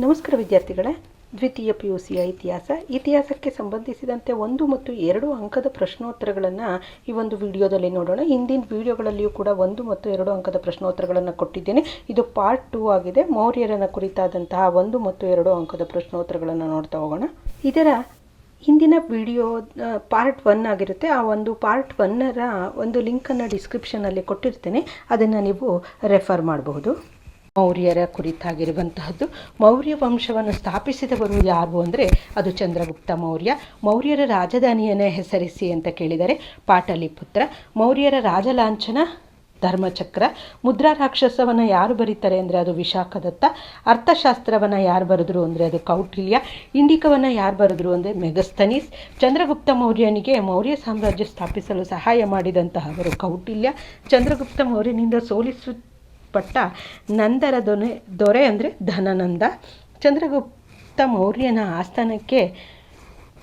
ನಮಸ್ಕಾರ ವಿದ್ಯಾರ್ಥಿಗಳೇ. ದ್ವಿತೀಯ PUCಯ ಇತಿಹಾಸಕ್ಕೆ ಸಂಬಂಧಿಸಿದಂತೆ 1 ಮತ್ತು 2 ಅಂಕದ ಪ್ರಶ್ನೋತ್ತರಗಳನ್ನು ಈ ಒಂದು ವಿಡಿಯೋದಲ್ಲಿ ನೋಡೋಣ. ಹಿಂದಿನ ವಿಡಿಯೋಗಳಲ್ಲಿಯೂ ಕೂಡ 1 ಮತ್ತು 2 ಅಂಕದ ಪ್ರಶ್ನೋತ್ತರಗಳನ್ನು ಕೊಟ್ಟಿದ್ದೇನೆ. ಇದು ಪಾರ್ಟ್ 2 ಆಗಿದೆ. ಮೌರ್ಯರನ್ನು ಕುರಿತಾದಂತಹ 1 ಮತ್ತು 2 ಅಂಕದ ಪ್ರಶ್ನೋತ್ತರಗಳನ್ನು ನೋಡ್ತಾ ಹೋಗೋಣ. ಇದರ ಹಿಂದಿನ ವಿಡಿಯೋ ಪಾರ್ಟ್ 1 ಆಗಿರುತ್ತೆ. ಆ ಒಂದು ಪಾರ್ಟ್ 1ರ ಒಂದು ಲಿಂಕನ್ನು ಡಿಸ್ಕ್ರಿಪ್ಷನಲ್ಲಿ ಕೊಟ್ಟಿರ್ತೇನೆ, ಅದನ್ನು ನೀವು ರೆಫರ್ ಮಾಡಬಹುದು. ಮೌರ್ಯರ ಕುರಿತಾಗಿರುವಂತಹದ್ದು. ಮೌರ್ಯ ವಂಶವನ್ನು ಸ್ಥಾಪಿಸಿದವರು ಯಾರು ಅಂದರೆ ಅದು ಚಂದ್ರಗುಪ್ತ ಮೌರ್ಯ. ಮೌರ್ಯರ ರಾಜಧಾನಿಯನ್ನೇ ಹೆಸರಿಸಿ ಅಂತ ಕೇಳಿದರೆ ಪಾಟಲಿಪುತ್ರ. ಮೌರ್ಯರ ರಾಜಲಾಂಛನ ಧರ್ಮಚಕ್ರ. ಮುದ್ರಾ ರಾಕ್ಷಸವನ್ನು ಯಾರು ಬರೀತಾರೆ ಅಂದರೆ ಅದು ವಿಶಾಖದತ್ತ. ಅರ್ಥಶಾಸ್ತ್ರವನ್ನು ಯಾರು ಬರೆದ್ರು ಅಂದರೆ ಅದು ಕೌಟಿಲ್ಯ. ಇಂಡಿಕವನ್ನು ಯಾರು ಬರೆದ್ರು ಅಂದರೆ ಮೆಗಸ್ತನೀಸ್. ಚಂದ್ರಗುಪ್ತ ಮೌರ್ಯನಿಗೆ ಮೌರ್ಯ ಸಾಮ್ರಾಜ್ಯ ಸ್ಥಾಪಿಸಲು ಸಹಾಯ ಮಾಡಿದಂತಹವರು ಕೌಟಿಲ್ಯ. ಚಂದ್ರಗುಪ್ತ ಮೌರ್ಯನಿಂದ ಪಟ್ಟ ನಂದರ ದೊರೆ ಅಂದರೆ ಧನನಂದ. ಚಂದ್ರಗುಪ್ತ ಮೌರ್ಯನ ಆಸ್ಥಾನಕ್ಕೆ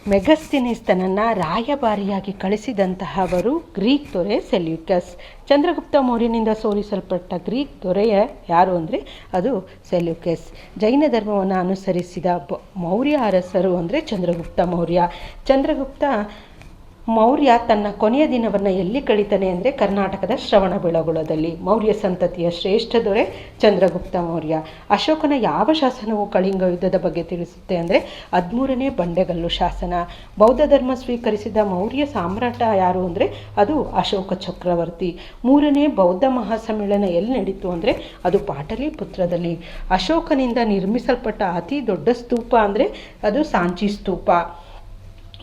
ಮೆಗಸ್ತಿನಿಸ್ತನನ್ನು ರಾಯಭಾರಿಯಾಗಿ ಕಳಿಸಿದಂತಹವರು ಗ್ರೀಕ್ ದೊರೆ ಸೆಲ್ಯೂಕಸ್. ಚಂದ್ರಗುಪ್ತ ಮೌರ್ಯನಿಂದ ಸೋಲಿಸಲ್ಪಟ್ಟ ಗ್ರೀಕ್ ದೊರೆಯ ಯಾರು ಅಂದರೆ ಅದು ಸೆಲ್ಯೂಕಸ್. ಜೈನ ಧರ್ಮವನ್ನು ಅನುಸರಿಸಿದ ಮೌರ್ಯ ಅರಸರು ಅಂದರೆ ಚಂದ್ರಗುಪ್ತ ಮೌರ್ಯ. ಚಂದ್ರಗುಪ್ತ ಮೌರ್ಯ ತನ್ನ ಕೊನೆಯ ದಿನವನ್ನು ಎಲ್ಲಿ ಕಳೀತಾನೆ ಅಂದರೆ ಕರ್ನಾಟಕದ ಶ್ರವಣಬೆಳಗೊಳದಲ್ಲಿ. ಮೌರ್ಯ ಸಂತತಿಯ ಶ್ರೇಷ್ಠ ದೊರೆ ಚಂದ್ರಗುಪ್ತ ಮೌರ್ಯ. ಅಶೋಕನ ಯಾವ ಶಾಸನವು ಕಳಿಂಗ ಯುದ್ಧದ ಬಗ್ಗೆ ತಿಳಿಸುತ್ತೆ ಅಂದರೆ 13ನೇ ಬಂಡೆಗಲ್ಲು ಶಾಸನ. ಬೌದ್ಧ ಧರ್ಮ ಸ್ವೀಕರಿಸಿದ ಮೌರ್ಯ ಸಾಮ್ರಾಟ ಯಾರು ಅಂದರೆ ಅದು ಅಶೋಕ ಚಕ್ರವರ್ತಿ. 3ನೇ ಬೌದ್ಧ ಮಹಾಸಮ್ಮೇಳನ ಎಲ್ಲಿ ನಡೀತು ಅಂದರೆ ಅದು ಪಾಟಲಿಪುತ್ರದಲ್ಲಿ. ಅಶೋಕನಿಂದ ನಿರ್ಮಿಸಲ್ಪಟ್ಟ ಅತಿ ದೊಡ್ಡ ಸ್ತೂಪ ಅಂದರೆ ಅದು ಸಾಂಚಿ ಸ್ತೂಪ.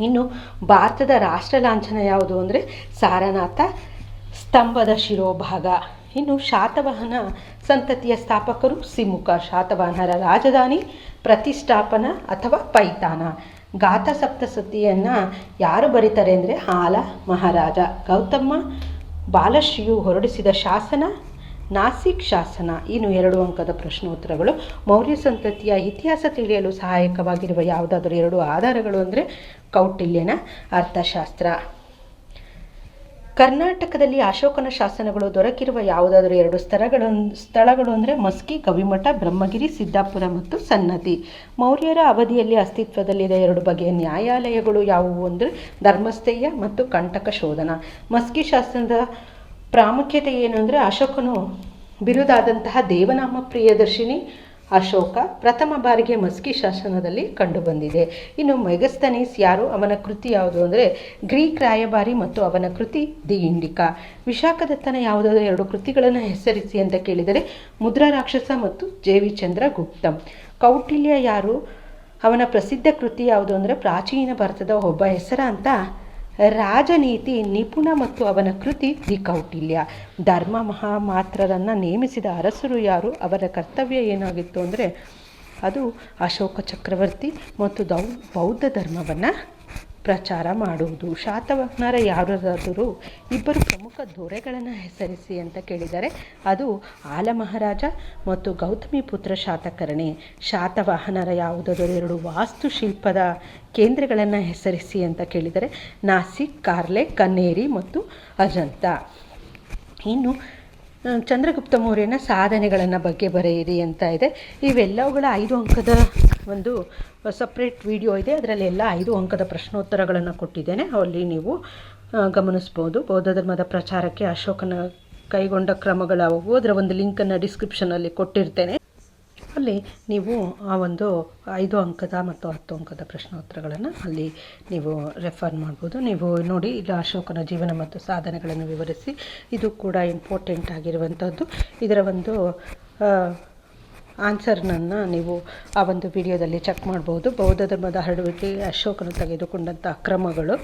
ಇನ್ನು ಭಾರತದ ರಾಷ್ಟ್ರ ಲಾಂಛನ ಯಾವುದು ಅಂದರೆ ಸಾರನಾಥ ಸ್ತಂಭದ ಶಿರೋಭಾಗ. ಇನ್ನು ಶಾತವಾಹನ ಸಂತತಿಯ ಸ್ಥಾಪಕರು ಸಿಮುಖ. ಶಾತವಾಹನರ ರಾಜಧಾನಿ ಪ್ರತಿಷ್ಠಾಪನ ಅಥವಾ ಪೈತಾನ. ಗಾಥಾ ಸಪ್ತಸತಿಯನ್ನು ಯಾರು ಬರೀತಾರೆ ಅಂದರೆ ಹಾಲ ಮಹಾರಾಜ. ಗೌತಮ ಬಾಲಶ್ರೀಯು ಹೊರಡಿಸಿದ ಶಾಸನ ನಾಸಿಕ್ ಶಾಸನ. ಇನ್ನು 2 ಅಂಕದ ಪ್ರಶ್ನೋತ್ತರಗಳು. ಮೌರ್ಯ ಸಂತತಿಯ ಇತಿಹಾಸ ತಿಳಿಯಲು ಸಹಾಯಕವಾಗಿರುವ ಯಾವುದಾದರೂ 2 ಆಧಾರಗಳು ಅಂದರೆ ಕೌಟಿಲ್ಯನ ಅರ್ಥಶಾಸ್ತ್ರ. ಕರ್ನಾಟಕದಲ್ಲಿ ಅಶೋಕನ ಶಾಸನಗಳು ದೊರಕಿರುವ ಯಾವುದಾದರೂ 2 ಸ್ಥಳಗಳು ಅಂದರೆ ಮಸ್ಕಿ, ಗವಿಮಠ, ಬ್ರಹ್ಮಗಿರಿ, ಸಿದ್ದಾಪುರ ಮತ್ತು ಸನ್ನತಿ. ಮೌರ್ಯರ ಅವಧಿಯಲ್ಲಿ ಅಸ್ತಿತ್ವದಲ್ಲಿದ್ದ 2 ಬಗೆಯ ನ್ಯಾಯಾಲಯಗಳು ಯಾವುವು ಅಂದರೆ ಧರ್ಮಸ್ಥೇಯ ಮತ್ತು ಕಂಟಕ ಶೋಧನ. ಮಸ್ಕಿ ಶಾಸನದ ಪ್ರಾಮುಖ್ಯತೆ ಏನು ಅಂದರೆ ಅಶೋಕನು ಬಿರುದಾದಂತಹ ದೇವನಾಮ ಪ್ರಿಯದರ್ಶಿನಿ ಅಶೋಕ ಪ್ರಥಮ ಬಾರಿಗೆ ಮಸ್ಕಿ ಶಾಸನದಲ್ಲಿ ಕಂಡುಬಂದಿದೆ. ಇನ್ನು ಮೆಗಸ್ತನೀಸ್ ಯಾರು, ಅವನ ಕೃತಿ ಯಾವುದು ಅಂದರೆ ಗ್ರೀಕ್ ರಾಯಭಾರಿ ಮತ್ತು ಅವನ ಕೃತಿ ದಿ ಇಂಡಿಕಾ. ವಿಶಾಖದತ್ತನ ಯಾವುದಾದರೂ 2 ಕೃತಿಗಳನ್ನು ಹೆಸರಿಸಿ ಅಂತ ಕೇಳಿದರೆ ಮುದ್ರಾ ರಾಕ್ಷಸ ಮತ್ತು ಜೇವಿ ಚಂದ್ರಗುಪ್ತಂ. ಕೌಟಿಲ್ಯ ಯಾರು, ಅವನ ಪ್ರಸಿದ್ಧ ಕೃತಿ ಯಾವುದು ಅಂದರೆ ಪ್ರಾಚೀನ ಭಾರತದ ಒಬ್ಬ ಹೆಸರಾಂತ ರಾಜನೀತಿ ನಿಪುಣ ಮತ್ತು ಅವನ ಕೃತಿ ದಿ ಕೌಟಿಲ್ಯ. ಧರ್ಮ ಮಹಾಮಾತ್ರರನ್ನು ನೇಮಿಸಿದ ಅರಸರು ಯಾರು, ಅವರ ಕರ್ತವ್ಯ ಏನಾಗಿತ್ತು ಅಂದರೆ ಅದು ಅಶೋಕ ಚಕ್ರವರ್ತಿ ಮತ್ತು ಬೌದ್ಧ ಧರ್ಮವನ್ನು ಪ್ರಚಾರ ಮಾಡುವುದು. ಶಾತವಾಹನರ ಯಾರಾದರೂ 2 ಪ್ರಮುಖ ದೊರೆಗಳನ್ನು ಹೆಸರಿಸಿ ಅಂತ ಕೇಳಿದರೆ ಅದು ಆಲ ಮಹಾರಾಜ ಮತ್ತು ಗೌತಮಿ ಪುತ್ರ ಶಾತಕರ್ಣಿ. ಶಾತವಾಹನರ ಯಾವುದಾದರೂ 2 ವಾಸ್ತುಶಿಲ್ಪದ ಕೇಂದ್ರಗಳನ್ನು ಹೆಸರಿಸಿ ಅಂತ ಕೇಳಿದರೆ ನಾಸಿಕ್, ಕಾರ್ಲೆ, ಕನ್ನೇರಿ ಮತ್ತು ಅಜಂತ. ಇನ್ನು ಚಂದ್ರಗುಪ್ತ ಮೌರ್ಯನ ಸಾಧನೆಗಳನ್ನು ಬಗ್ಗೆ ಬರೆಯಿರಿ ಅಂತ ಇದೆ. ಇವೆಲ್ಲವುಗಳ 5 ಅಂಕದ ಒಂದು ಸಪ್ರೇಟ್ ವಿಡಿಯೋ ಇದೆ. ಅದರಲ್ಲಿ ಎಲ್ಲ 5 ಅಂಕದ ಪ್ರಶ್ನೋತ್ತರಗಳನ್ನು ಕೊಟ್ಟಿದ್ದೇನೆ, ಅಲ್ಲಿ ನೀವು ಗಮನಿಸ್ಬೋದು. ಬೌದ್ಧ ಧರ್ಮದ ಪ್ರಚಾರಕ್ಕೆ ಅಶೋಕನ ಕೈಗೊಂಡ ಕ್ರಮಗಳಾವು, ಅದರ ಒಂದು ಲಿಂಕನ್ನು ಡಿಸ್ಕ್ರಿಪ್ಷನಲ್ಲಿ ಕೊಟ್ಟಿರ್ತೇನೆ. ಅಲ್ಲಿ ನೀವು ಆ ಒಂದು 5 ಅಂಕದ ಮತ್ತು 10 ಅಂಕದ ಪ್ರಶ್ನೋತ್ತರಗಳನ್ನು ಅಲ್ಲಿ ನೀವು ರೆಫರ್ ಮಾಡ್ಬೋದು. ನೀವು ನೋಡಿ, ಇಲ್ಲ ಅಶೋಕನ ಜೀವನ ಮತ್ತು ಸಾಧನೆಗಳನ್ನು ವಿವರಿಸಿ, ಇದು ಕೂಡ ಇಂಪಾರ್ಟೆಂಟ್ ಆಗಿರುವಂಥದ್ದು. ಇದರ ಒಂದು ಆನ್ಸರ್ನನ್ನು ನೀವು ಆ ಒಂದು ವಿಡಿಯೋದಲ್ಲಿ ಚೆಕ್ ಮಾಡ್ಬೋದು. ಬೌದ್ಧ ಧರ್ಮದ ಹರಡುವಿಕೆ, ಅಶೋಕನು ತೆಗೆದುಕೊಂಡಂಥ ಕ್ರಮಗಳು.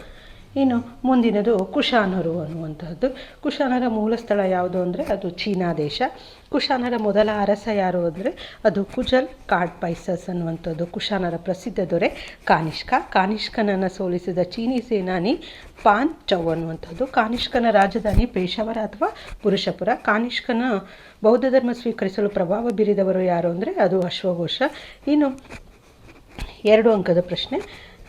ಇನ್ನು ಮುಂದಿನದು ಕುಶಾನರು ಅನ್ನುವಂಥದ್ದು. ಕುಶಾನರ ಮೂಲ ಸ್ಥಳ ಯಾವುದು ಅಂದರೆ ಅದು ಚೀನಾ ದೇಶ. ಕುಶಾನರ ಮೊದಲ ಅರಸ ಯಾರು ಅಂದರೆ ಅದು ಕುಜಲ್ ಕಾಡ್ಪೈಸಸ್ ಅನ್ನುವಂಥದ್ದು. ಕುಶಾನರ ಪ್ರಸಿದ್ಧ ದೊರೆ ಕಾನಿಷ್ಕ. ಕಾನಿಷ್ಕನನ್ನು ಸೋಲಿಸಿದ ಚೀನಿ ಸೇನಾನಿ ಪಾನ್ ಚೌ ಅನ್ನುವಂಥದ್ದು. ಕಾನಿಷ್ಕನ ರಾಜಧಾನಿ ಪೇಶಾವರ ಅಥವಾ ಪುರುಷಪುರ. ಕಾನಿಷ್ಕನ ಬೌದ್ಧ ಧರ್ಮ ಸ್ವೀಕರಿಸಲು ಪ್ರಭಾವ ಬೀರಿದವರು ಯಾರು ಅಂದರೆ ಅದು ಅಶ್ವಘೋಷ. ಇನ್ನು 2 ಅಂಕದ ಪ್ರಶ್ನೆ.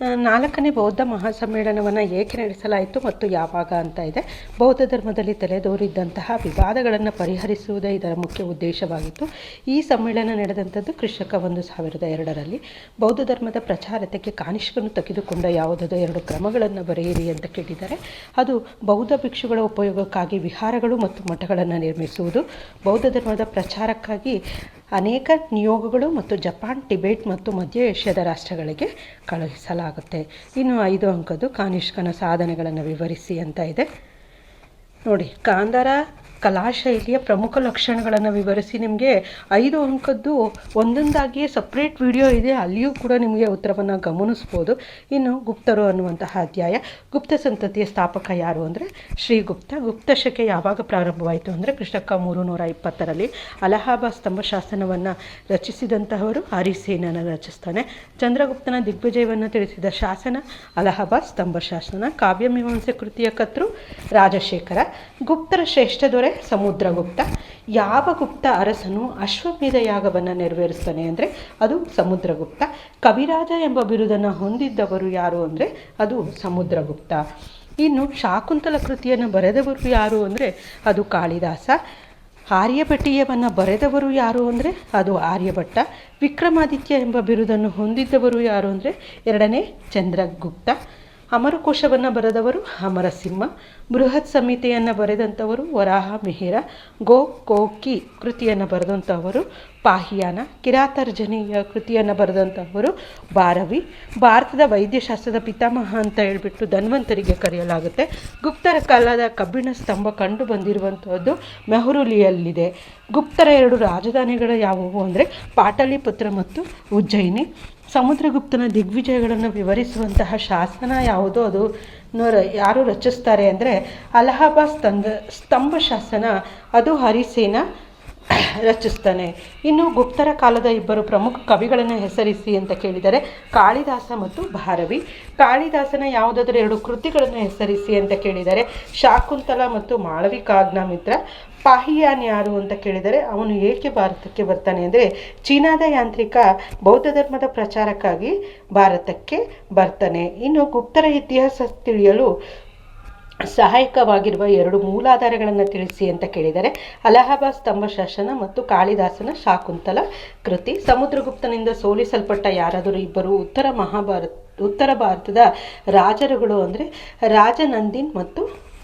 4ನೇ ಬೌದ್ಧ ಮಹಾಸಮ್ಮೇಳನವನ್ನು ಏಕೆ ನಡೆಸಲಾಯಿತು ಮತ್ತು ಯಾವಾಗ ಅಂತ ಇದೆ. ಬೌದ್ಧ ಧರ್ಮದಲ್ಲಿ ತಲೆದೋರಿದ್ದಂತಹ ವಿವಾದಗಳನ್ನು ಪರಿಹರಿಸುವುದೇ ಇದರ ಮುಖ್ಯ ಉದ್ದೇಶವಾಗಿತ್ತು. ಈ ಸಮ್ಮೇಳನ ನಡೆದಂಥದ್ದು ಕ್ರಿಶಕ 1002ರಲ್ಲಿ. ಬೌದ್ಧ ಧರ್ಮದ ಪ್ರಚಾರತೆಗೆ ಕಾನಿಷ್ಕನು ತೆಗೆದುಕೊಂಡ ಯಾವುದಾದರೂ 2 ಕ್ರಮಗಳನ್ನು ಬರೆಯಿರಿ ಅಂತ ಕೇಳಿದ್ದಾರೆ. ಅದು ಬೌದ್ಧ ಭಿಕ್ಷುಗಳ ಉಪಯೋಗಕ್ಕಾಗಿ ವಿಹಾರಗಳು ಮತ್ತು ಮಠಗಳನ್ನು ನಿರ್ಮಿಸುವುದು, ಬೌದ್ಧ ಧರ್ಮದ ಪ್ರಚಾರಕ್ಕಾಗಿ ಅನೇಕ ನಿಯೋಗಗಳು ಮತ್ತು ಜಪಾನ್, ಟಿಬೆಟ್ ಮತ್ತು ಮಧ್ಯ ಏಷ್ಯಾದ ರಾಷ್ಟ್ರಗಳಿಗೆ ಕಳುಹಿಸಲಾಗುತ್ತೆ. ಇನ್ನು 5 ಅಂಕದ್ದು ಕಾನಿಷ್ಕನ ಸಾಧನೆಗಳನ್ನು ವಿವರಿಸಿ ಅಂತ ಇದೆ. ನೋಡಿ, ಗಾಂಧಾರ ಕಲಾಶೈಲಿಯ ಪ್ರಮುಖ ಲಕ್ಷಣಗಳನ್ನು ವಿವರಿಸಿ. ನಿಮಗೆ 5 ಅಂಕದ್ದು ಒಂದೊಂದಾಗಿಯೇ ಸಪ್ರೇಟ್ ವಿಡಿಯೋ ಇದೆ, ಅಲ್ಲಿಯೂ ಕೂಡ ನಿಮಗೆ ಉತ್ತರವನ್ನು ಗಮನಿಸ್ಬೋದು. ಇನ್ನು ಗುಪ್ತರು ಅನ್ನುವಂತಹ ಅಧ್ಯಾಯ. ಗುಪ್ತ ಸಂತತಿಯ ಸ್ಥಾಪಕ ಯಾರು ಅಂದರೆ ಶ್ರೀಗುಪ್ತ. ಗುಪ್ತ ಶಕೆ ಯಾವಾಗ ಪ್ರಾರಂಭವಾಯಿತು ಅಂದರೆ ಕ್ರಿಸ್ತಕ 320ರಲ್ಲಿ. ಅಲಹಾಬಾದ್ ಸ್ತಂಭ ಶಾಸನವನ್ನು ರಚಿಸಿದಂತಹವರು ಹರಿಸೇನನ ರಚಿಸ್ತಾನೆ. ಚಂದ್ರಗುಪ್ತನ ದಿಗ್ವಿಜಯವನ್ನು ತಿಳಿಸಿದ ಶಾಸನ ಅಲಹಾಬಾದ್ ಸ್ತಂಭ ಶಾಸನ. ಕಾವ್ಯಮೀಮಾಂಸೆ ಕೃತಿಯ ಕರ್ತೃ ರಾಜಶೇಖರ. ಗುಪ್ತರ ಶ್ರೇಷ್ಠ ದೊರೆ ಸಮುದ್ರಗುಪ್ತ. ಯಾವ ಗುಪ್ತ ಅರಸನು ಅಶ್ವಮೇಧ ಯಾಗವನ್ನು ನೆರವೇರಿಸ್ತಾನೆ ಅಂದರೆ ಅದು ಸಮುದ್ರಗುಪ್ತ. ಕವಿರಾಜ ಎಂಬ ಬಿರುದನ್ನು ಹೊಂದಿದ್ದವರು ಯಾರು ಅಂದರೆ ಅದು ಸಮುದ್ರಗುಪ್ತ. ಇನ್ನು ಶಾಕುಂತಲ ಕೃತಿಯನ್ನು ಬರೆದವರು ಯಾರು ಅಂದರೆ ಅದು ಕಾಳಿದಾಸ. ಆರ್ಯಭಟೀಯವನ್ನು ಬರೆದವರು ಯಾರು ಅಂದರೆ ಅದು ಆರ್ಯಭಟ್ಟ. ವಿಕ್ರಮಾದಿತ್ಯ ಎಂಬ ಬಿರುದನ್ನು ಹೊಂದಿದ್ದವರು ಯಾರು ಅಂದರೆ 2ನೇ ಚಂದ್ರಗುಪ್ತ. ಅಮರಕೋಶವನ್ನು ಬರೆದವರು ಅಮರಸಿಂಹ. ಬೃಹತ್ ಸಂಹಿತೆಯನ್ನು ಬರೆದಂಥವರು ವರಾಹ ಮಿಹಿರ. ಗೋಕೋಕಿ ಕೃತಿಯನ್ನು ಬರೆದಂಥವರು ಪಾಹಿಯಾನ. ಕಿರಾತರ್ಜನೀಯ ಕೃತಿಯನ್ನು ಬರೆದಂಥವರು ಭಾರವಿ. ಭಾರತದ ವೈದ್ಯಶಾಸ್ತ್ರದ ಪಿತಾಮಹ ಅಂತ ಹೇಳ್ಬಿಟ್ಟು ಧನ್ವಂತರಿಗೆ ಕರೆಯಲಾಗುತ್ತೆ. ಗುಪ್ತರ ಕಾಲದ ಕಬ್ಬಿಣ ಸ್ತಂಭ ಕಂಡು ಬಂದಿರುವಂಥದ್ದು ಮೆಹರುಲಿಯಲ್ಲಿದೆ. ಗುಪ್ತರ 2 ರಾಜಧಾನಿಗಳು ಯಾವುವು ಅಂದರೆ ಪಾಟಲಿಪುತ್ರ ಮತ್ತು ಉಜ್ಜಯಿನಿ. ಸಮುದ್ರಗುಪ್ತನ ದಿಗ್ವಿಜಯಗಳನ್ನು ವಿವರಿಸುವಂತಹ ಶಾಸನ ಯಾವುದು, ಅದು ಯಾರು ರಚಿಸ್ತಾರೆ ಅಂದರೆ ಅಲಹಾಬಾದ್ ಸ್ತಂಭ ಶಾಸನ, ಅದು ಹರಿಸೇನ ರಚಿಸ್ತಾನೆ. ಇನ್ನು ಗುಪ್ತರ ಕಾಲದ 2 ಪ್ರಮುಖ ಕವಿಗಳನ್ನು ಹೆಸರಿಸಿ ಅಂತ ಕೇಳಿದರೆ ಕಾಳಿದಾಸ ಮತ್ತು ಭಾರವಿ. ಕಾಳಿದಾಸನ ಯಾವುದಾದ್ರೂ 2 ಕೃತಿಗಳನ್ನು ಹೆಸರಿಸಿ ಅಂತ ಕೇಳಿದರೆ ಶಾಕುಂತಲ ಮತ್ತು ಮಾಳವಿಕಾಗ್ನಿಮಿತ್ರ. ಪಾಹಿಯಾನ್ ಯಾರು ಅಂತ ಕೇಳಿದರೆ ಅವನು ಏಕೆ ಭಾರತಕ್ಕೆ ಬರ್ತಾನೆ ಅಂದರೆ ಚೀನಾದ ಯಾಂತ್ರಿಕ ಬೌದ್ಧ ಧರ್ಮದ ಪ್ರಚಾರಕ್ಕಾಗಿ ಭಾರತಕ್ಕೆ ಬರ್ತಾನೆ. ಇನ್ನು ಗುಪ್ತರ ಇತಿಹಾಸ ತಿಳಿಯಲು ಸಹಾಯಕವಾಗಿರುವ 2 ಮೂಲಾಧಾರಗಳನ್ನು ತಿಳಿಸಿ ಅಂತ ಕೇಳಿದರೆ ಅಲಹಾಬಾದ್ ಸ್ತಂಭ ಶಾಸನ ಮತ್ತು ಕಾಳಿದಾಸನ ಶಾಕುಂತಲ ಕೃತಿ. ಸಮುದ್ರಗುಪ್ತನಿಂದ ಸೋಲಿಸಲ್ಪಟ್ಟ ಯಾರಾದರೂ 2 ಉತ್ತರ ಭಾರತದ ರಾಜರುಗಳು ಅಂದರೆ ರಾಜನಂದಿನ್ ಮತ್ತು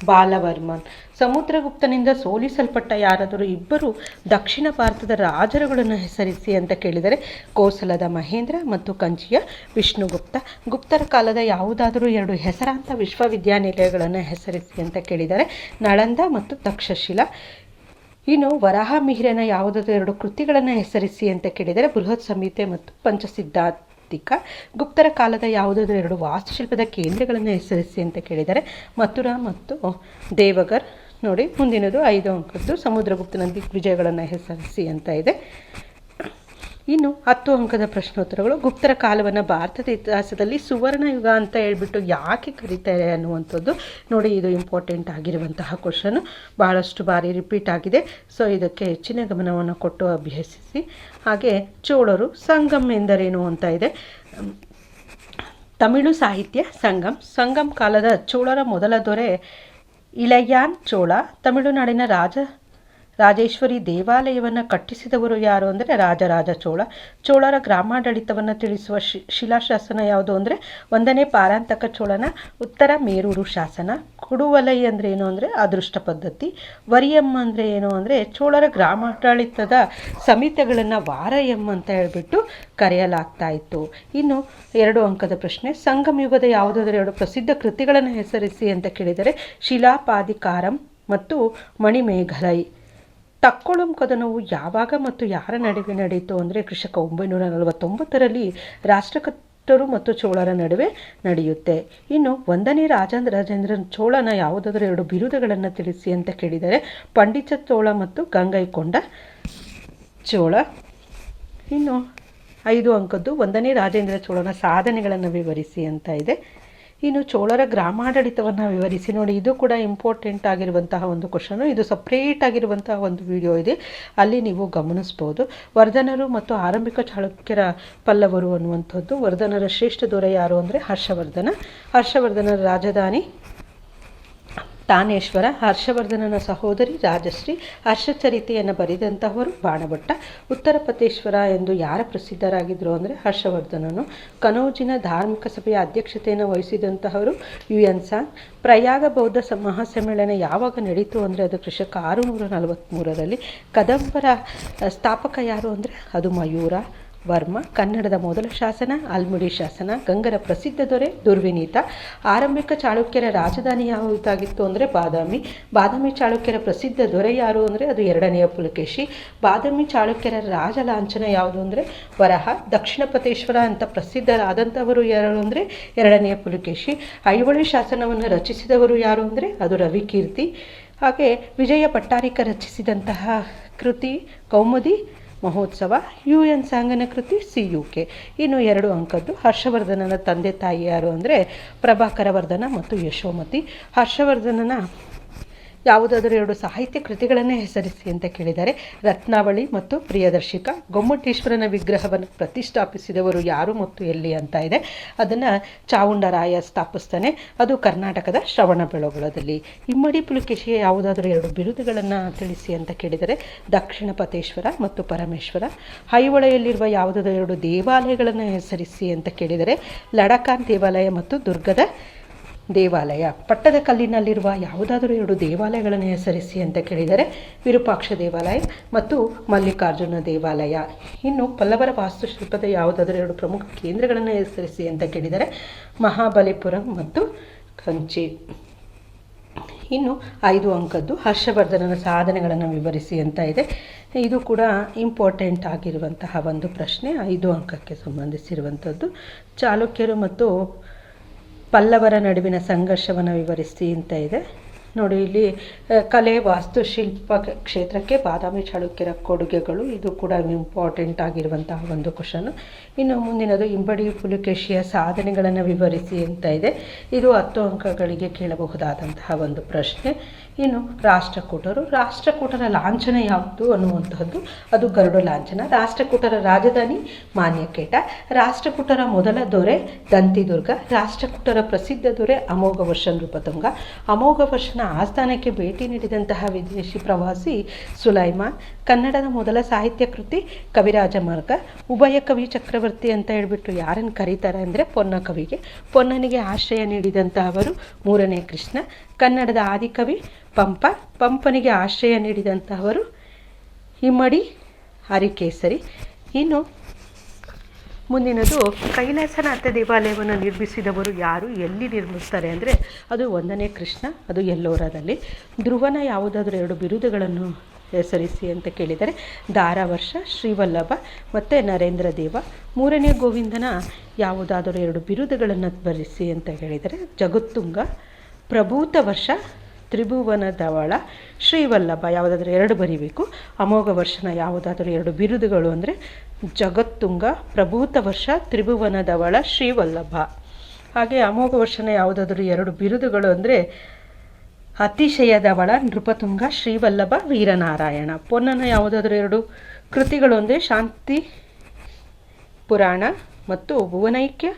ಬಾಲವರ್ಮನ್. ಸಮುದ್ರಗುಪ್ತನಿಂದ ಸೋಲಿಸಲ್ಪಟ್ಟ ಯಾರಾದರೂ 2 ದಕ್ಷಿಣ ಭಾರತದ ರಾಜರುಗಳನ್ನು ಹೆಸರಿಸಿ ಅಂತ ಕೇಳಿದರೆ ಕೋಸಲದ ಮಹೇಂದ್ರ ಮತ್ತು ಕಂಚಿಯ ವಿಷ್ಣುಗುಪ್ತ. ಗುಪ್ತರ ಕಾಲದ ಯಾವುದಾದರೂ 2 ಹೆಸರಾಂತ ವಿಶ್ವವಿದ್ಯಾನಿಲಯಗಳನ್ನು ಹೆಸರಿಸಿ ಅಂತ ಕೇಳಿದರೆ ನಳಂದ ಮತ್ತು ತಕ್ಷಶಿಲಾ. ಇನ್ನು ವರಾಹ ಮಿಹಿರನ ಯಾವುದಾದ್ರೂ 2 ಕೃತಿಗಳನ್ನು ಹೆಸರಿಸಿ ಅಂತ ಕೇಳಿದರೆ ಬೃಹತ್ ಸಂಹಿತೆ ಮತ್ತು ಪಂಚಸಿದ್ಧಾಂತ. ಗುಪ್ತರ ಕಾಲದ ಯಾವುದಾದ್ರೂ 2 ವಾಸ್ತುಶಿಲ್ಪದ ಕೇಂದ್ರಗಳನ್ನು ಹೆಸರಿಸಿ ಅಂತ ಕೇಳಿದರೆ ಮಥುರಾ ಮತ್ತು ದೇವಗರ್. ನೋಡಿ, ಮುಂದಿನದು 5 ಅಂಕದ್ದು ಸಮುದ್ರಗುಪ್ತನ ದಿಗ್ವಿಜಯಗಳನ್ನು ಹೆಸರಿಸಿ ಅಂತ ಇದೆ. ಇನ್ನು 10 ಅಂಕದ ಪ್ರಶ್ನೋತ್ತರಗಳು. ಗುಪ್ತರ ಕಾಲವನ್ನು ಭಾರತದ ಇತಿಹಾಸದಲ್ಲಿ ಸುವರ್ಣ ಯುಗ ಅಂತ ಹೇಳ್ಬಿಟ್ಟು ಯಾಕೆ ಕರೀತಾರೆ ಅನ್ನುವಂಥದ್ದು. ನೋಡಿ, ಇದು ಇಂಪಾರ್ಟೆಂಟ್ ಆಗಿರುವಂತಹ ಕ್ವಶನ್, ಬಹಳಷ್ಟು ಬಾರಿ ರಿಪೀಟ್ ಆಗಿದೆ. ಸೊ ಇದಕ್ಕೆ ಹೆಚ್ಚಿನ ಗಮನವನ್ನು ಕೊಟ್ಟು ಅಭ್ಯಸಿಸಿ. ಹಾಗೆ ಚೋಳರು ಸಂಗಮ್ ಎಂದರೇನು ಅಂತ ಇದೆ. ತಮಿಳು ಸಾಹಿತ್ಯ ಸಂಗಮ್ ಕಾಲದ ಚೋಳರ ಮೊದಲ ದೊರೆ ಇಳಯಾನ್ ಚೋಳ. ತಮಿಳುನಾಡಿನ ರಾಜೇಶ್ವರಿ ದೇವಾಲಯವನ್ನು ಕಟ್ಟಿಸಿದವರು ಯಾರು ಅಂದರೆ ರಾಜರಾಜ ಚೋಳ. ಚೋಳರ ಗ್ರಾಮಾಡಳಿತವನ್ನು ತಿಳಿಸುವ ಶಿಲಾಶಾಸನ ಯಾವುದು ಅಂದರೆ 1ನೇ ಪಾರಾಂತಕ ಚೋಳನ ಉತ್ತರ ಮೇರೂರು ಶಾಸನ. ಕುಡುವಲೈ ಅಂದರೆ ಏನು ಅಂದರೆ ಅದೃಷ್ಟ ಪದ್ಧತಿ. ವರಿಯಂ ಅಂದರೆ ಏನು ಅಂದರೆ ಚೋಳರ ಗ್ರಾಮಾಡಳಿತದ ಸಮಿತಿಗಳನ್ನು ವಾರಯಂ ಅಂತ ಹೇಳ್ಬಿಟ್ಟು ಕರೆಯಲಾಗ್ತಾ ಇತ್ತು. ಇನ್ನು 2 ಅಂಕದ ಪ್ರಶ್ನೆ. ಸಂಗಮ ಯುಗದ ಯಾವುದಾದ್ರೂ 2 ಪ್ರಸಿದ್ಧ ಕೃತಿಗಳನ್ನು ಹೆಸರಿಸಿ ಅಂತ ಕೇಳಿದರೆ ಶಿಲಾಪಾದಿಕಾರಂ ಮತ್ತು ಮಣಿಮೇಘಲೈ. ತಕ್ಕೊಳಂ ಕದನವು ಯಾವಾಗ ಮತ್ತು ಯಾರ ನಡುವೆ ನಡೆಯಿತು ಅಂದರೆ ಕ್ರಿಶಕ 949ರಲ್ಲಿ ರಾಷ್ಟ್ರಕೂಟರು ಮತ್ತು ಚೋಳರ ನಡುವೆ ನಡೆಯುತ್ತೆ. ಇನ್ನು 1ನೇ ರಾಜೇಂದ್ರ ಚೋಳನ ಯಾವುದಾದ್ರೂ 2 ಬಿರುದುಗಳನ್ನು ತಿಳಿಸಿ ಅಂತ ಕೇಳಿದರೆ ಪಂಡಿತ ಚೋಳ ಮತ್ತು ಗಂಗೈಕೊಂಡ ಚೋಳ. ಇನ್ನು 5 ಅಂಕದ್ದು 1ನೇ ರಾಜೇಂದ್ರ ಚೋಳನ ಸಾಧನೆಗಳನ್ನು ವಿವರಿಸಿ ಅಂತ ಇದೆ. ಇನ್ನು ಚೋಳರ ಗ್ರಾಮಾಡಳಿತವನ್ನು ವಿವರಿಸಿ. ನೋಡಿ, ಇದು ಕೂಡ ಇಂಪಾರ್ಟೆಂಟ್ ಆಗಿರುವಂತಹ ಒಂದು ಕ್ವಶನು. ಇದು ಸಪ್ರೇಟ್ ಆಗಿರುವಂತಹ ಒಂದು ವಿಡಿಯೋ ಇದೆ, ಅಲ್ಲಿ ನೀವು ಗಮನಿಸ್ಬೋದು. ವರ್ಧನರು ಮತ್ತು ಆರಂಭಿಕ ಚಾಳುಕ್ಯರ ಪಲ್ಲವರು ಅನ್ನುವಂಥದ್ದು. ವರ್ಧನರ ಶ್ರೇಷ್ಠ ದೊರೆ ಯಾರು ಅಂದರೆ ಹರ್ಷವರ್ಧನರ ರಾಜಧಾನಿ ತಾನೇಶ್ವರ. ಹರ್ಷವರ್ಧನನ ಸಹೋದರಿ ರಾಜಶ್ರೀ. ಹರ್ಷಚರಿತೆಯನ್ನು ಬರೆದಂತಹವರು ಬಾಣಭಟ್ಟ. ಉತ್ತರಪತೇಶ್ವರ ಎಂದು ಯಾರು ಪ್ರಸಿದ್ಧರಾಗಿದ್ದರು ಅಂದರೆ ಹರ್ಷವರ್ಧನನು. ಕನೌಜಿನ ಧಾರ್ಮಿಕ ಸಭೆಯ ಅಧ್ಯಕ್ಷತೆಯನ್ನು ವಹಿಸಿದಂತಹವರು UN ಸಾಂಗ್. ಪ್ರಯಾಗ ಬೌದ್ಧ ಮಹಾಸಮ್ಮೇಳನ ಯಾವಾಗ ನಡೀತು ಅಂದರೆ ಅದು ಕ್ರಿಶಕ 643ರಲ್ಲಿ. ಕದಂಬರ ಸ್ಥಾಪಕ ಯಾರು ಅಂದರೆ ಅದು ಮಯೂರ ವರ್ಮ. ಕನ್ನಡದ ಮೊದಲ ಶಾಸನ ಅಲ್ಮುಡಿ ಶಾಸನ. ಗಂಗರ ಪ್ರಸಿದ್ಧ ದೊರೆ ದುರ್ವಿನೀತ. ಆರಂಭಿಕ ಚಾಳುಕ್ಯರ ರಾಜಧಾನಿ ಯಾವುದಾಗಿತ್ತು ಅಂದರೆ ಬಾದಾಮಿ ಚಾಳುಕ್ಯರ ಪ್ರಸಿದ್ಧ ದೊರೆ ಯಾರು ಅಂದರೆ ಅದು 2ನೆಯ ಪುಲಕೇಶಿ. ಬಾದಾಮಿ ಚಾಳುಕ್ಯರ ರಾಜ ಲಾಂಛನ ಯಾವುದು ಅಂದರೆ ವರಹ. ದಕ್ಷಿಣಪತೇಶ್ವರ ಅಂತ ಪ್ರಸಿದ್ಧರಾದಂಥವರು ಯಾರು ಅಂದರೆ 2ನೆಯ ಪುಲಕೇಶಿ. ಐಹೊಳೆ ಶಾಸನವನ್ನು ರಚಿಸಿದವರು ಯಾರು ಅಂದರೆ ಅದು ರವಿಕೀರ್ತಿ. ಹಾಗೆ ವಿಜಯ ಪಟ್ಟಾರಿಕ ರಚಿಸಿದಂತಹ ಕೃತಿ ಕೌಮುದಿ ಮಹೋತ್ಸವ. UN ಸಾಂಗನ ಕೃತಿ CUK. ಇನ್ನು 2 ಅಂಕದ್ದು ಹರ್ಷವರ್ಧನನ ತಂದೆ ತಾಯಿ ಯಾರು ಅಂದರೆ ಪ್ರಭಾಕರ ವರ್ಧನ ಮತ್ತು ಯಶೋಮತಿ. ಹರ್ಷವರ್ಧನನ ಯಾವುದಾದರೂ 2 ಸಾಹಿತ್ಯ ಕೃತಿಗಳನ್ನೇ ಹೆಸರಿಸಿ ಅಂತ ಕೇಳಿದ್ದಾರೆ. ರತ್ನಾವಳಿ ಮತ್ತು ಪ್ರಿಯದರ್ಶಿಕ. ಗೊಮ್ಮಟೇಶ್ವರನ ವಿಗ್ರಹವನ್ನು ಪ್ರತಿಷ್ಠಾಪಿಸಿದವರು ಯಾರು ಮತ್ತು ಎಲ್ಲಿ ಅಂತ ಇದೆ. ಅದನ್ನು ಚಾವುಂಡರಾಯ ಸ್ಥಾಪಿಸ್ತಾನೆ. ಅದು ಕರ್ನಾಟಕದ ಶ್ರವಣಬೆಳಗೊಳದಲ್ಲಿ. ಇಮ್ಮಡಿ ಪುಲಕೇಶಿಯ ಯಾವುದಾದರೂ 2 ಬಿರುದುಗಳನ್ನು ತಿಳಿಸಿ ಅಂತ ಕೇಳಿದರೆ ದಕ್ಷಿಣಪತೇಶ್ವರ ಮತ್ತು ಪರಮೇಶ್ವರ. ಐಹೊಳೆಯಲ್ಲಿರುವ ಯಾವುದಾದರೂ 2 ದೇವಾಲಯಗಳನ್ನು ಹೆಸರಿಸಿ ಅಂತ ಕೇಳಿದರೆ ಲಡಕಾನ್ ದೇವಾಲಯ ಮತ್ತು ದುರ್ಗದ ದೇವಾಲಯ. ಪಟ್ಟದ ಕಲ್ಲಿನಲ್ಲಿರುವ ಯಾವುದಾದರೂ 2 ದೇವಾಲಯಗಳನ್ನು ಹೆಸರಿಸಿ ಅಂತ ಕೇಳಿದರೆ ವಿರೂಪಾಕ್ಷ ದೇವಾಲಯ ಮತ್ತು ಮಲ್ಲಿಕಾರ್ಜುನ ದೇವಾಲಯ. ಇನ್ನು ಪಲ್ಲವರ ವಾಸ್ತುಶಿಲ್ಪದ ಯಾವುದಾದರೂ 2 ಪ್ರಮುಖ ಕೇಂದ್ರಗಳನ್ನು ಹೆಸರಿಸಿ ಅಂತ ಕೇಳಿದರೆ ಮಹಾಬಲಿಪುರಂ ಮತ್ತು ಕಂಚಿ. ಇನ್ನು 5 ಅಂಕದ್ದು ಹರ್ಷವರ್ಧನನ ಸಾಧನೆಗಳನ್ನು ವಿವರಿಸಿ ಅಂತ ಇದೆ. ಇದು ಕೂಡ ಇಂಪಾರ್ಟೆಂಟ್ ಆಗಿರುವಂತಹ ಒಂದು ಪ್ರಶ್ನೆ, 5 ಅಂಕಕ್ಕೆ ಸಂಬಂಧಿಸಿರುವಂಥದ್ದು. ಚಾಲುಕ್ಯರು ಮತ್ತು ಪಲ್ಲವರ ನಡುವಿನ ಸಂಘರ್ಷವನ್ನು ವಿವರಿಸಿ ಅಂತ ಇದೆ. ನೋಡಿ, ಇಲ್ಲಿ ಕಲೆ ವಾಸ್ತುಶಿಲ್ಪ ಕ್ಷೇತ್ರಕ್ಕೆ ಬಾದಾಮಿ ಚಾಳುಕ್ಯರ ಕೊಡುಗೆಗಳು, ಇದು ಕೂಡ ಇಂಪಾರ್ಟೆಂಟ್ ಆಗಿರುವಂತಹ ಒಂದು ಕ್ವಶನು. ಇನ್ನು ಮುಂದಿನದು ಇಂಬಡಿ ಪುಲಕೇಶಿಯ ಸಾಧನೆಗಳನ್ನು ವಿವರಿಸಿ ಅಂತ ಇದೆ. ಇದು 10 ಅಂಕಗಳಿಗೆ ಕೇಳಬಹುದಾದಂತಹ ಒಂದು ಪ್ರಶ್ನೆ. ಇನ್ನು ರಾಷ್ಟ್ರಕೂಟರ ಲಾಂಛನ ಯಾವುದು ಅನ್ನುವಂತಹದ್ದು ಅದು ಗರುಡ ಲಾಂಛನ. ರಾಷ್ಟ್ರಕೂಟರ ರಾಜಧಾನಿ ಮಾನ್ಯಕೇಟ. ರಾಷ್ಟ್ರಕೂಟರ ಮೊದಲ ದೊರೆ ದಂತಿದುರ್ಗ. ರಾಷ್ಟ್ರಕೂಟರ ಪ್ರಸಿದ್ಧ ದೊರೆ ಅಮೋಘವರ್ಷ ನೃಪತುಂಗ. ಅಮೋಘವರ್ಷನ ಆಸ್ಥಾನಕ್ಕೆ ಭೇಟಿ ನೀಡಿದಂತಹ ವಿದೇಶಿ ಪ್ರವಾಸಿ ಸುಲೈಮಾನ್. ಕನ್ನಡದ ಮೊದಲ ಸಾಹಿತ್ಯ ಕೃತಿ ಕವಿರಾಜ ಮಾರ್ಗ. ಉಭಯ ಕವಿ ಚಕ್ರವರ್ತಿ ಅಂತ ಹೇಳ್ಬಿಟ್ಟು ಯಾರನ್ನು ಕರೀತಾರೆ ಅಂದರೆ ಪೊನ್ನ ಕವಿಗೆ. ಪೊನ್ನನಿಗೆ ಆಶ್ರಯ ನೀಡಿದಂತಹವರು 3ನೇ ಕೃಷ್ಣ. ಕನ್ನಡದ ಆದಿಕವಿ ಪಂಪನಿಗೆ ಆಶ್ರಯ ನೀಡಿದಂತಹವರು ಇಮ್ಮಡಿ ಹರಿಕೇಸರಿ. ಇನ್ನು ಮುಂದಿನದು ಕೈಲಾಸನಾಥ ದೇವಾಲಯವನ್ನು ನಿರ್ಮಿಸಿದವರು ಯಾರು, ಎಲ್ಲಿ ನಿರ್ಮಿಸ್ತಾರೆ ಅಂದರೆ ಅದು 1ನೇ ಕೃಷ್ಣ, ಅದು ಎಲ್ಲೋರದಲ್ಲಿ. ಧ್ರುವನ ಯಾವುದಾದ್ರೂ 2 ಬಿರುದುಗಳನ್ನು ಹೆಸರಿಸಿ ಅಂತ ಕೇಳಿದರೆ ಧಾರಾವರ್ಷ, ಶ್ರೀವಲ್ಲಭ ಮತ್ತು ನರೇಂದ್ರ ದೇವ. 3ನೇ ಗೋವಿಂದನ ಯಾವುದಾದರೂ 2 ಬಿರುದುಗಳನ್ನು ಬರೆಸಿ ಅಂತ ಹೇಳಿದರೆ ಜಗತ್ತುಂಗ, ಪ್ರಭೂತ ವರ್ಷ, ತ್ರಿಭುವನ ಧವಳ, ಶ್ರೀವಲ್ಲಭ. ಯಾವುದಾದ್ರೂ 2 ಬರೀಬೇಕು. ಅಮೋಘ ವರ್ಷನ ಯಾವುದಾದ್ರೂ 2 ಬಿರುದುಗಳು ಅಂದರೆ ಜಗತ್ತುಂಗ, ಪ್ರಭೂತ ವರ್ಷ, ತ್ರಿಭುವನ ಧವಳ, ಶ್ರೀವಲ್ಲಭ. ಹಾಗೆ ಅಮೋಘ ವರ್ಷನ ಯಾವುದಾದ್ರೂ 2 ಬಿರುದುಗಳು ಅಂದರೆ ಅತಿಶಯ ಧವಳ, ನೃಪತುಂಗ, ಶ್ರೀವಲ್ಲಭ, ವೀರನಾರಾಯಣ. ಪೊನ್ನನ ಯಾವುದಾದ್ರೂ 2 ಕೃತಿಗಳು ಅಂದರೆ ಶಾಂತಿ ಪುರಾಣ ಮತ್ತು ಭುವನೈಕ್ಯ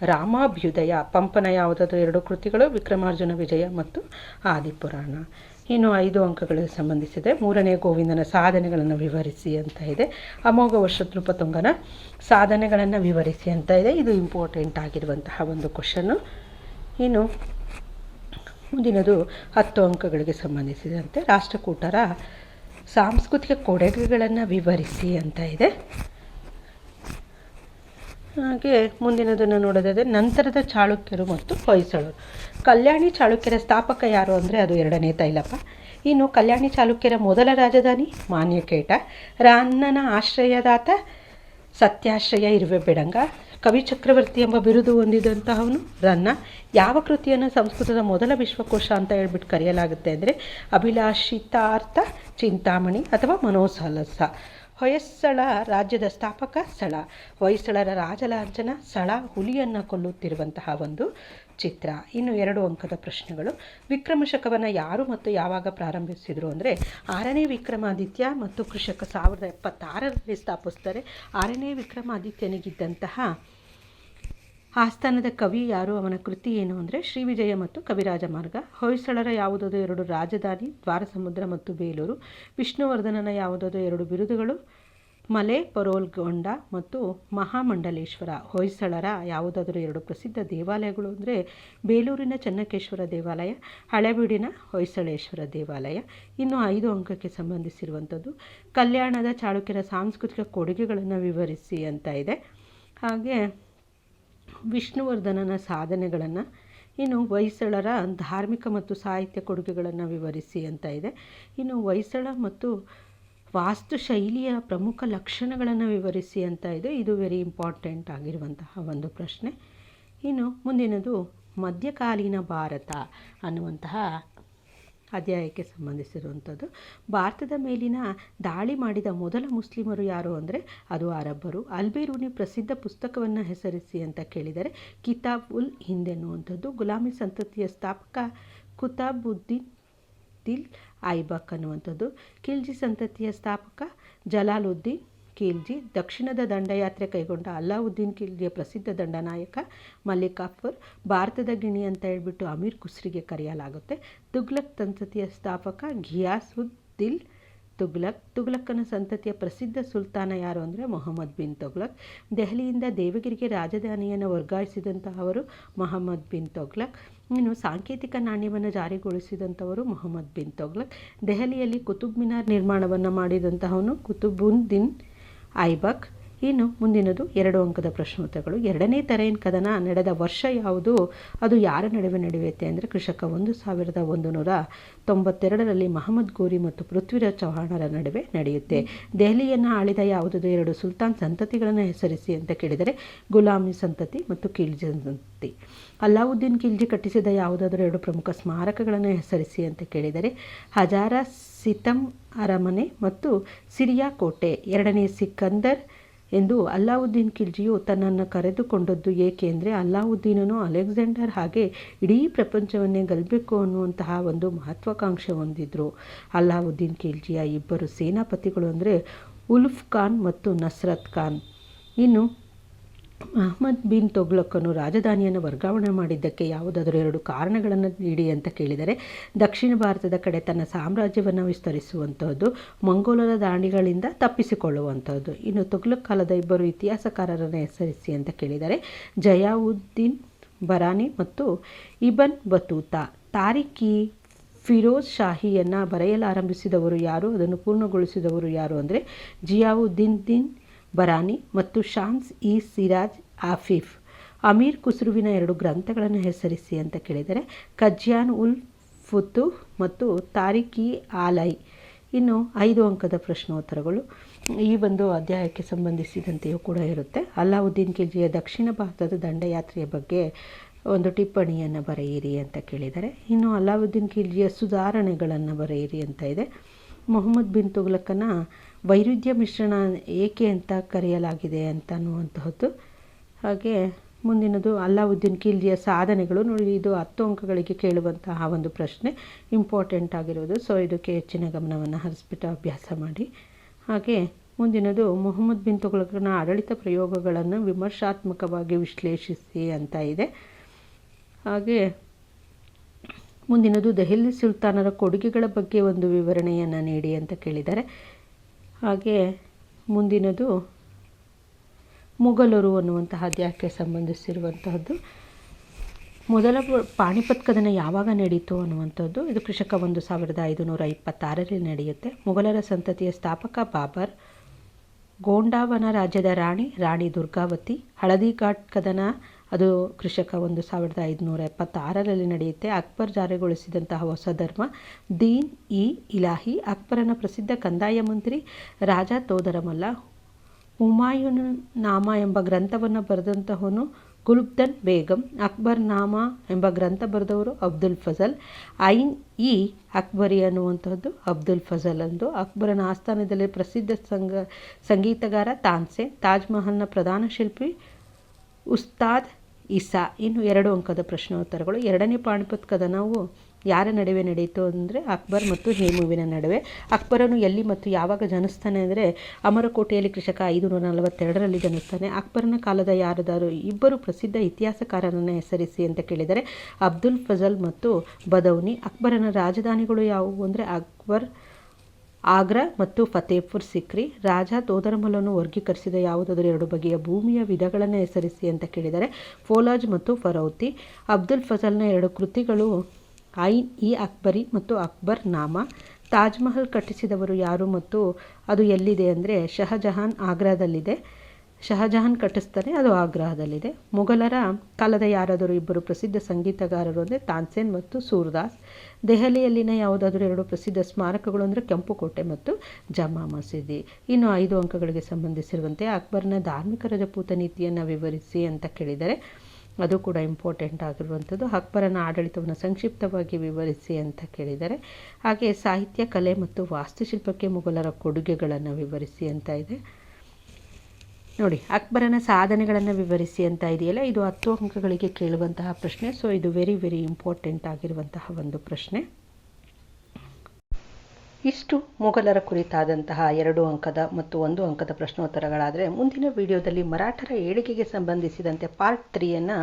ರಾಮಾಭ್ಯುದಯ. ಪಂಪನ ಯಾವುದಾದ್ರೂ 2 ಕೃತಿಗಳು ವಿಕ್ರಮಾರ್ಜುನ ವಿಜಯ ಮತ್ತು ಆದಿಪುರಾಣ. ಇನ್ನು 5 ಅಂಕಗಳಿಗೆ ಸಂಬಂಧಿಸಿದೆ. 3ನೇ ಗೋವಿಂದನ ಸಾಧನೆಗಳನ್ನು ವಿವರಿಸಿ ಅಂತ ಇದೆ. ಅಮೋಘ ವರ್ಷ ನೃಪತುಂಗನ ಸಾಧನೆಗಳನ್ನು ವಿವರಿಸಿ ಅಂತ ಇದೆ. ಇದು ಇಂಪಾರ್ಟೆಂಟ್ ಆಗಿರುವಂತಹ ಒಂದು ಕ್ವಶನ್ನು. ಇನ್ನು ಮುಂದಿನದು 10 ಅಂಕಗಳಿಗೆ ಸಂಬಂಧಿಸಿದಂತೆ ರಾಷ್ಟ್ರಕೂಟರ ಸಾಂಸ್ಕೃತಿಕ ಕೊಡುಗೆಗಳನ್ನು ವಿವರಿಸಿ ಅಂತ ಇದೆ. ಹಾಗೆ ಮುಂದಿನದನ್ನು ನೋಡೋದಾದರೆ ನಂತರದ ಚಾಳುಕ್ಯರು ಮತ್ತು ಹೊಯ್ಸಳರು. ಕಲ್ಯಾಣಿ ಚಾಳುಕ್ಯರ ಸ್ಥಾಪಕ ಯಾರು ಅಂದರೆ ಅದು 2ನೇ ತೈಲಪ. ಇನ್ನು ಕಲ್ಯಾಣಿ ಚಾಳುಕ್ಯರ ಮೊದಲ ರಾಜಧಾನಿ ಮಾನ್ಯಕೇಟ. ರಾನ್ನನ ಆಶ್ರಯದಾತ ಸತ್ಯಾಶ್ರಯ ಇರುವೆ ಬೆಡಂಗ. ಕವಿ ಚಕ್ರವರ್ತಿ ಎಂಬ ಬಿರುದು ಹೊಂದಿದಂತಹವನು ರನ್ನ. ಯಾವ ಕೃತಿಯನ್ನು ಸಂಸ್ಕೃತದ ಮೊದಲ ವಿಶ್ವಕೋಶ ಅಂತ ಹೇಳ್ಬಿಟ್ಟು ಕರೆಯಲಾಗುತ್ತೆ ಅಂದರೆ ಅಭಿಲಾಷಿತಾರ್ಥ ಚಿಂತಾಮಣಿ ಅಥವಾ ಮನೋಸಲಸ. ಹೊಯ್ಸಳ ರಾಜ್ಯದ ಸ್ಥಾಪಕ ಸ್ಥಳ. ಹೊಯ್ಸಳರ ರಾಜಲಾಂಛನ ಸ್ಥಳ ಹುಲಿಯನ್ನು ಕೊಲ್ಲುತ್ತಿರುವಂತಹ ಒಂದು ಚಿತ್ರ. ಇನ್ನು 2 ಅಂಕದ ಪ್ರಶ್ನೆಗಳು. ವಿಕ್ರಮ ಶಕವನ್ನು ಯಾರು ಮತ್ತು ಯಾವಾಗ ಪ್ರಾರಂಭಿಸಿದರು ಅಂದರೆ 6ನೇ ವಿಕ್ರಮಾದಿತ್ಯ ಮತ್ತು ಕೃಷಕ 1076ರಲ್ಲಿ ಸ್ಥಾಪಿಸ್ತಾರೆ. 6ನೇ ವಿಕ್ರಮಾದಿತ್ಯನಿಗಿದ್ದಂತಹ ಆಸ್ಥಾನದ ಕವಿ ಯಾರು, ಅವನ ಕೃತಿ ಏನು ಅಂದರೆ ಶ್ರೀವಿಜಯ ಮತ್ತು ಕವಿರಾಜ ಮಾರ್ಗ. ಹೊಯ್ಸಳರ ಯಾವುದಾದರೂ 2 ರಾಜಧಾನಿ, ದ್ವಾರಸಮುದ್ರ ಮತ್ತು ಬೇಲೂರು. ವಿಷ್ಣುವರ್ಧನನ ಯಾವುದಾದರೂ 2 ಬಿರುದುಗಳು, ಮಲೆ ಪರೋಲ್ಗೊಂಡ ಮತ್ತು ಮಹಾಮಂಡಲೇಶ್ವರ. ಹೊಯ್ಸಳರ ಯಾವುದಾದರೂ 2 ಪ್ರಸಿದ್ಧ ದೇವಾಲಯಗಳು ಅಂದರೆ ಬೇಲೂರಿನ ಚೆನ್ನಕೇಶ್ವರ ದೇವಾಲಯ, ಹಳೆಬೀಡಿನ ಹೊಯ್ಸಳೇಶ್ವರ ದೇವಾಲಯ. ಇನ್ನು 5 ಅಂಕಕ್ಕೆ ಸಂಬಂಧಿಸಿರುವಂಥದ್ದು ಕಲ್ಯಾಣದ ಚಾಳುಕ್ಯರ ಸಾಂಸ್ಕೃತಿಕ ಕೊಡುಗೆಗಳನ್ನು ವಿವರಿಸಿ ಅಂತ ಇದೆ. ಹಾಗೆ ವಿಷ್ಣುವರ್ಧನನ ಸಾಧನೆಗಳನ್ನು, ಇನ್ನು ಹೊಯ್ಸಳರ ಧಾರ್ಮಿಕ ಮತ್ತು ಸಾಹಿತ್ಯ ಕೊಡುಗೆಗಳನ್ನು ವಿವರಿಸಿ ಅಂತ ಇದೆ. ಇನ್ನು ಹೊಯ್ಸಳ ಮತ್ತು ವಾಸ್ತುಶೈಲಿಯ ಪ್ರಮುಖ ಲಕ್ಷಣಗಳನ್ನು ವಿವರಿಸಿ ಅಂತ ಇದೆ. ಇದು ವೆರಿ ಇಂಪಾರ್ಟೆಂಟ್ ಆಗಿರುವಂತಹ ಒಂದು ಪ್ರಶ್ನೆ. ಇನ್ನು ಮುಂದಿನದು ಮಧ್ಯಕಾಲೀನ ಭಾರತ ಅನ್ನುವಂತಹ ಅಧ್ಯಾಯಕ್ಕೆ ಸಂಬಂಧಿಸಿರುವಂಥದ್ದು. ಭಾರತದ ಮೇಲಿನ ದಾಳಿ ಮಾಡಿದ ಮೊದಲ ಮುಸ್ಲಿಮರು ಯಾರು ಅಂದರೆ ಅದು ಅರಬ್ಬರು. ಅಲ್ಬೇರೂನಿ ಪ್ರಸಿದ್ಧ ಪುಸ್ತಕವನ್ನು ಹೆಸರಿಸಿ ಅಂತ ಕೇಳಿದರೆ ಕಿತಾಬ್ ಉಲ್ ಹಿಂದ್ ಎನ್ನುವಂಥದ್ದು. ಗುಲಾಮಿ ಸಂತತಿಯ ಸ್ಥಾಪಕ ಕುತಾಬುದ್ದೀನ್ ದಿಲ್ ಐಬಕ್ ಅನ್ನುವಂಥದ್ದು. ಖಿಲ್ಜಿ ಸಂತತಿಯ ಸ್ಥಾಪಕ ಜಲಾಲುದ್ದೀನ್ ಖಿಲ್ಜಿ. ದಕ್ಷಿಣದ ದಂಡಯಾತ್ರೆ ಕೈಗೊಂಡ ಅಲ್ಲಾವುದ್ದೀನ್ ಖಿಲ್ಜಿಯ ಪ್ರಸಿದ್ಧ ದಂಡನಾಯಕ ಮಲಿಕ್ ಕಾಫೂರ್. ಭಾರತದ ಗಿಣಿ ಅಂತ ಹೇಳ್ಬಿಟ್ಟು ಅಮೀರ್ ಖುಸ್ರಿಗೆ ಕರೆಯಲಾಗುತ್ತೆ. ತುಘ್ಲಕ್ ಸಂತತಿಯ ಸ್ಥಾಪಕ ಘಿಯಾಸುದ್ದೀನ್ ತುಘ್ಲಕ್. ತುಘ್ಲಕ್ಕನ ಸಂತತಿಯ ಪ್ರಸಿದ್ಧ ಸುಲ್ತಾನ ಯಾರು ಅಂದರೆ ಮೊಹಮ್ಮದ್ ಬಿನ್ ತುಘ್ಲಕ್. ದೆಹಲಿಯಿಂದ ದೇವಗಿರಿಗೆ ರಾಜಧಾನಿಯನ್ನು ವರ್ಗಾಯಿಸಿದಂತಹವರು ಮೊಹಮ್ಮದ್ ಬಿನ್ ತುಘ್ಲಕ್. ಇನ್ನು ಸಾಂಕೇತಿಕ ನಾಣ್ಯವನ್ನು ಜಾರಿಗೊಳಿಸಿದಂಥವರು ಮೊಹಮ್ಮದ್ ಬಿನ್ ತುಘ್ಲಕ್. ದೆಹಲಿಯಲ್ಲಿ ಕುತುಬ್ ಮಿನಾರ್ ನಿರ್ಮಾಣವನ್ನು ಮಾಡಿದಂತಹವನು ಕುತುಬುದ್ದೀನ್ ಐಬಕ್. ಇನ್ನು ಮುಂದಿನದು 2 ಅಂಕದ ಪ್ರಶ್ನೋತ್ತರಗಳು. 2ನೇ ತರೈನ್ ಕದನ ನಡೆದ ವರ್ಷ ಯಾವುದು, ಅದು ಯಾರ ನಡುವೆ ನಡೆಯುತ್ತೆ ಅಂದರೆ ಕೃಷಕ 1192ರಲ್ಲಿ ಮಹಮ್ಮದ್ ಗೋರಿ ಮತ್ತು ಪೃಥ್ವಿರಾಜ್ ಚೌಹಾಣರ ನಡುವೆ ನಡೆಯುತ್ತೆ. ದೆಹಲಿಯನ್ನು ಆಳಿದ ಯಾವುದಾದರೂ 2 ಸುಲ್ತಾನ್ ಸಂತತಿಗಳನ್ನು ಹೆಸರಿಸಿ ಅಂತ ಕೇಳಿದರೆ ಗುಲಾಮಿ ಸಂತತಿ ಮತ್ತು ಖಿಲ್ಜಿ ಸಂತತಿ. ಅಲ್ಲಾವುದ್ದೀನ್ ಖಿಲ್ಜಿ ಕಟ್ಟಿಸಿದ ಯಾವುದಾದರೂ 2 ಪ್ರಮುಖ ಸ್ಮಾರಕಗಳನ್ನು ಹೆಸರಿಸಿ ಅಂತ ಕೇಳಿದರೆ ಹಜಾರ ಸಿತಂ ಅರಮನೆ ಮತ್ತು ಸಿರಿಯಾ ಕೋಟೆ. 2ನೇ ಸಿಕಂದರ್ ಎಂದು ಅಲ್ಲಾವುದ್ದೀನ್ ಖಿಲ್ಜಿಯು ತನ್ನನ್ನು ಕರೆದುಕೊಂಡದ್ದು ಏಕೆ ಅಂದರೆ ಅಲ್ಲಾವುದ್ದೀನನು ಅಲೆಕ್ಸಾಂಡರ್ ಹಾಗೆ ಇಡೀ ಪ್ರಪಂಚವನ್ನೇ ಗೆಲ್ಲಬೇಕು ಅನ್ನುವಂತಹ ಒಂದು ಮಹತ್ವಾಕಾಂಕ್ಷೆ ಹೊಂದಿದ್ರು. ಅಲ್ಲಾವುದ್ದೀನ್ ಖಿಲ್ಜಿಯ 2 ಸೇನಾಪತಿಗಳು ಅಂದರೆ ಉಲ್ಫ್ ಖಾನ್ ಮತ್ತು ನಸ್ರತ್ ಖಾನ್. ಇನ್ನು ಮಹಮ್ಮದ್ ಬಿನ್ ತುಘ್ಲಕನು ರಾಜಧಾನಿಯನ್ನು ವರ್ಗಾವಣೆ ಮಾಡಿದ್ದಕ್ಕೆ ಯಾವುದಾದರೂ 2 ಕಾರಣಗಳನ್ನು ನೀಡಿ ಅಂತ ಕೇಳಿದರೆ ದಕ್ಷಿಣ ಭಾರತದ ಕಡೆ ತನ್ನ ಸಾಮ್ರಾಜ್ಯವನ್ನು ವಿಸ್ತರಿಸುವಂಥದ್ದು, ಮಂಗೋಲರ ದಾಳಿಗಳಿಂದ ತಪ್ಪಿಸಿಕೊಳ್ಳುವಂಥದ್ದು. ಇನ್ನು ತುಘ್ಲಕ್ ಕಾಲದ 2 ಇತಿಹಾಸಕಾರರನ್ನು ಹೆಸರಿಸಿ ಅಂತ ಕೇಳಿದರೆ ಜಯಾವುದ್ದೀನ್ ಬರಾನಿ ಮತ್ತು ಇಬನ್ ಬತೂತಾ. ತಾರಿಖಿ ಫಿರೋಜ್ ಶಾಹಿಯನ್ನು ಬರೆಯಲಾರಂಭಿಸಿದವರು ಯಾರು, ಅದನ್ನು ಪೂರ್ಣಗೊಳಿಸಿದವರು ಯಾರು ಅಂದರೆ ಜಿಯಾವುದ್ದೀನ್ ಬರಾನಿ ಮತ್ತು ಶಾಮ್ಸ್ ಇ ಸಿರಾಜ್ ಆಫಿಫ್. ಅಮೀರ್ ಖುಸ್ರುವಿನ 2 ಗ್ರಂಥಗಳನ್ನು ಹೆಸರಿಸಿ ಅಂತ ಕೇಳಿದರೆ ಕಜ್ಯಾನ್ ಉಲ್ ಫುತುಹ್ ಮತ್ತು ತಾರಿಖಿ ಆಲೈ. ಇನ್ನು 5 ಅಂಕದ ಪ್ರಶ್ನೋತ್ತರಗಳು ಈ ಒಂದು ಅಧ್ಯಾಯಕ್ಕೆ ಸಂಬಂಧಿಸಿದಂತೆಯೂ ಕೂಡ ಇರುತ್ತೆ. ಅಲ್ಲಾವುದ್ದೀನ್ ಖಿಲ್ಜಿಯ ದಕ್ಷಿಣ ಭಾರತದ ದಂಡಯಾತ್ರೆಯ ಬಗ್ಗೆ ಒಂದು ಟಿಪ್ಪಣಿಯನ್ನು ಬರೆಯಿರಿ ಅಂತ ಕೇಳಿದರೆ, ಇನ್ನು ಅಲ್ಲಾವುದ್ದೀನ್ ಖಿಲ್ಜಿಯ ಸುಧಾರಣೆಗಳನ್ನು ಬರೆಯಿರಿ ಅಂತ ಇದೆ. ಮೊಹಮ್ಮದ್ ಬಿನ್ ತುಘ್ಲಕನ ವೈರುಧ್ಯ ಮಿಶ್ರಣ ಏಕೆ ಅಂತ ಕರೆಯಲಾಗಿದೆ ಅಂತ ಅನ್ನುವಂತಹದ್ದು. ಹಾಗೆ ಮುಂದಿನದು ಅಲ್ಲಾವುದ್ದೀನ್ ಖಿಲ್ಜಿಯ ಸಾಧನೆಗಳು. ನೋಡಿ, ಇದು 10 ಅಂಕಗಳಿಗೆ ಕೇಳುವಂತಹ ಒಂದು ಪ್ರಶ್ನೆ, ಇಂಪಾರ್ಟೆಂಟ್ ಆಗಿರೋದು. ಸೊ ಇದಕ್ಕೆ ಹೆಚ್ಚಿನ ಗಮನವನ್ನು ಹರಿಸ್ಬಿಟ್ಟು ಅಭ್ಯಾಸ ಮಾಡಿ. ಹಾಗೆ ಮುಂದಿನದು ಮೊಹಮ್ಮದ್ ಬಿನ್ ತುಘ್ಲಕನ ಆಡಳಿತ ಪ್ರಯೋಗಗಳನ್ನು ವಿಮರ್ಶಾತ್ಮಕವಾಗಿ ವಿಶ್ಲೇಷಿಸಿ ಅಂತ ಇದೆ. ಹಾಗೆ ಮುಂದಿನದು ದೆಹಲಿ ಸುಲ್ತಾನರ ಕೊಡುಗೆಗಳ ಬಗ್ಗೆ ಒಂದು ವಿವರಣೆಯನ್ನು ನೀಡಿ ಅಂತ ಕೇಳಿದ್ದಾರೆ. ಹಾಗೆ ಮುಂದಿನದು ಮುಘಲರು ಅನ್ನುವಂತಹ ಅಧ್ಯಾಯಕ್ಕೆ ಸಂಬಂಧಿಸಿರುವಂತಹದ್ದು. ಮೊದಲ ಪಾಣಿಪತ್ ಕದನ ಯಾವಾಗ ನಡೀತು ಅನ್ನುವಂಥದ್ದು. ಇದು ಕ್ರಿಶಕ 1526ರಲ್ಲಿ ನಡೆಯುತ್ತೆ. ಮುಘಲರ ಸಂತತಿಯ ಸ್ಥಾಪಕ ಬಾಬರ್. ಗೋಂಡಾವನ ರಾಜ್ಯದ ರಾಣಿ ದುರ್ಗಾವತಿ. ಹಳದಿ ಘಾಟ್ ಕದನ ಅದು ಕ್ರಿಶಕ 1576ರಲ್ಲಿ ನಡೆಯುತ್ತೆ. ಅಕ್ಬರ್ ಜಾರಿಗೊಳಿಸಿದಂತಹ ಹೊಸ ಧರ್ಮ ದೀನ್ ಇ ಇಲಾಹಿ. ಅಕ್ಬರನ ಪ್ರಸಿದ್ಧ ಕಂದಾಯ ಮಂತ್ರಿ ರಾಜ ತೋದರಮಲ್ಲ. ಹುಮಾಯೂನ್ ನಾಮ ಎಂಬ ಗ್ರಂಥವನ್ನು ಬರೆದಂತಹವನು ಗುಲ್ಬದನ್ ಬೇಗಂ. ಅಕ್ಬರ್ ನಾಮ ಎಂಬ ಗ್ರಂಥ ಬರೆದವರು ಅಬ್ದುಲ್ ಫಜಲ್. ಐನ್ ಇ ಅಕ್ಬರಿ ಅನ್ನುವಂಥದ್ದು ಅಬ್ದುಲ್ ಫಜಲ್ ಅಂದು. ಅಕ್ಬರನ ಆಸ್ಥಾನದಲ್ಲಿ ಪ್ರಸಿದ್ಧ ಸಂಗೀತಗಾರ ತಾನ್ಸೇನ್. ತಾಜ್ ಮಹಲ್ನ ಪ್ರಧಾನ ಶಿಲ್ಪಿ ಉಸ್ತಾದ್ ಇಸಾ. ಇನ್ನು 2 ಅಂಕದ ಪ್ರಶ್ನೋತ್ತರಗಳು. ಎರಡನೇ ಪಾಣಿಪತ್ ಕದನವು ಯಾರ ನಡುವೆ ನಡೆಯಿತು ಅಂದರೆ ಅಕ್ಬರ್ ಮತ್ತು ಹೇಮುವಿನ ನಡುವೆ. ಅಕ್ಬರನು ಎಲ್ಲಿ ಮತ್ತು ಯಾವಾಗ ಜನಿಸ್ತಾನೆ ಅಂದರೆ ಅಮರಕೋಟೆಯಲ್ಲಿ ಕ್ರಿಶಕ 542ರಲ್ಲಿ ಜನಿಸ್ತಾನೆ. ಅಕ್ಬರನ ಕಾಲದ ಯಾರಾದರೂ ಇಬ್ಬರು ಪ್ರಸಿದ್ಧ ಇತಿಹಾಸಕಾರರನ್ನು ಹೆಸರಿಸಿ ಅಂತ ಕೇಳಿದರೆ ಅಬ್ದುಲ್ ಫಜಲ್ ಮತ್ತು ಬದೌನಿ. ಅಕ್ಬರನ ರಾಜಧಾನಿಗಳು ಯಾವುವು ಅಂದರೆ ಆಗ್ರಾ ಮತ್ತು ಫತೇಪುರ್ ಸಿಕ್ರಿ. ರಾಜ ತೋದರಮಲ್ಲನು ವರ್ಗೀಕರಿಸಿದ ಯಾವುದಾದರೂ 2 ಬಗೆಯ ಭೂಮಿಯ ವಿಧಗಳನ್ನು ಹೆಸರಿಸಿ ಅಂತ ಕೇಳಿದರೆ ಫೋಲಾಜ್ ಮತ್ತು ಫರೌತಿ. ಅಬ್ದುಲ್ ಫಜಲ್ನ 2 ಕೃತಿಗಳು ಐನ್ ಇ ಅಕ್ಬರಿ ಮತ್ತು ಅಕ್ಬರ್ ನಾಮ. ತಾಜ್ ಮಹಲ್ ಕಟ್ಟಿಸಿದವರು ಯಾರು ಮತ್ತು ಅದು ಎಲ್ಲಿದೆ ಅಂದರೆ ಶಹಜಹಾನ್. ಆಗ್ರಾದಲ್ಲಿದೆ. ಶಹಜಹಾನ್ ಕಟ್ಟಿಸ್ತಾನೆ, ಅದು ಆಗ್ರಾದಲ್ಲಿದೆ. ಮೊಘಲರ ಕಾಲದ ಯಾರಾದರೂ ಇಬ್ಬರು ಪ್ರಸಿದ್ಧ ಸಂಗೀತಗಾರರು ಅಂದರೆ ತಾನ್ಸೇನ್ ಮತ್ತು ಸೂರ್ದಾಸ್. ದೆಹಲಿಯಲ್ಲಿನ ಯಾವುದಾದ್ರೂ 2 ಪ್ರಸಿದ್ಧ ಸ್ಮಾರಕಗಳು ಅಂದರೆ ಕೆಂಪುಕೋಟೆ ಮತ್ತು ಜಮಾ ಮಸೀದಿ. ಇನ್ನು 5 ಅಂಕಗಳಿಗೆ ಸಂಬಂಧಿಸಿರುವಂತೆ ಅಕ್ಬರ್ನ ಧಾರ್ಮಿಕ ರಜಪೂತ ನೀತಿಯನ್ನು ವಿವರಿಸಿ ಅಂತ ಕೇಳಿದರೆ ಅದು ಕೂಡ ಇಂಪಾರ್ಟೆಂಟ್ ಆಗಿರುವಂಥದ್ದು. ಅಕ್ಬರನ ಆಡಳಿತವನ್ನು ಸಂಕ್ಷಿಪ್ತವಾಗಿ ವಿವರಿಸಿ ಅಂತ ಕೇಳಿದರೆ, ಹಾಗೆ ಸಾಹಿತ್ಯ, ಕಲೆ ಮತ್ತು ವಾಸ್ತುಶಿಲ್ಪಕ್ಕೆ ಮೊಘಲರ ಕೊಡುಗೆಗಳನ್ನು ವಿವರಿಸಿ ಅಂತ ಇದೆ. ನೋಡಿ, ಅಕ್ಬರನ ಸಾಧನೆಗಳನ್ನು ವಿವರಿಸಿ ಅಂತ ಇದೆಯಲ್ಲ, ಇದು 10 ಅಂಕಗಳಿಗೆ ಕೇಳುವಂತಹ ಪ್ರಶ್ನೆ. ಸೊ ಇದು ವೆರಿ ವೆರಿ ಇಂಪಾರ್ಟೆಂಟ್ ಆಗಿರುವಂತಹ ಒಂದು ಪ್ರಶ್ನೆ. ಇಷ್ಟು ಮೊಘಲರ ಕುರಿತಾದಂತಹ 2 ಅಂಕದ ಮತ್ತು 1 ಅಂಕದ ಪ್ರಶ್ನೋತ್ತರಗಳಾದರೆ, ಮುಂದಿನ ವಿಡಿಯೋದಲ್ಲಿ ಮರಾಠರ ಏಳಿಗೆಗೆ ಸಂಬಂಧಿಸಿದಂತೆ ಪಾರ್ಟ್ 3ಯನ್ನು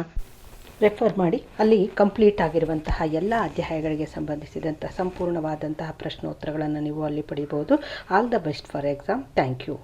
ರೆಫರ್ ಮಾಡಿ, ಅಲ್ಲಿ ಕಂಪ್ಲೀಟ್ ಆಗಿರುವಂತಹ ಎಲ್ಲ ಅಧ್ಯಾಯಗಳಿಗೆ ಸಂಬಂಧಿಸಿದಂಥ ಸಂಪೂರ್ಣವಾದಂತಹ ಪ್ರಶ್ನೋತ್ತರಗಳನ್ನು ನೀವು ಅಲ್ಲಿ ಪಡಿಬೋದು. All the best for exam. Thank you.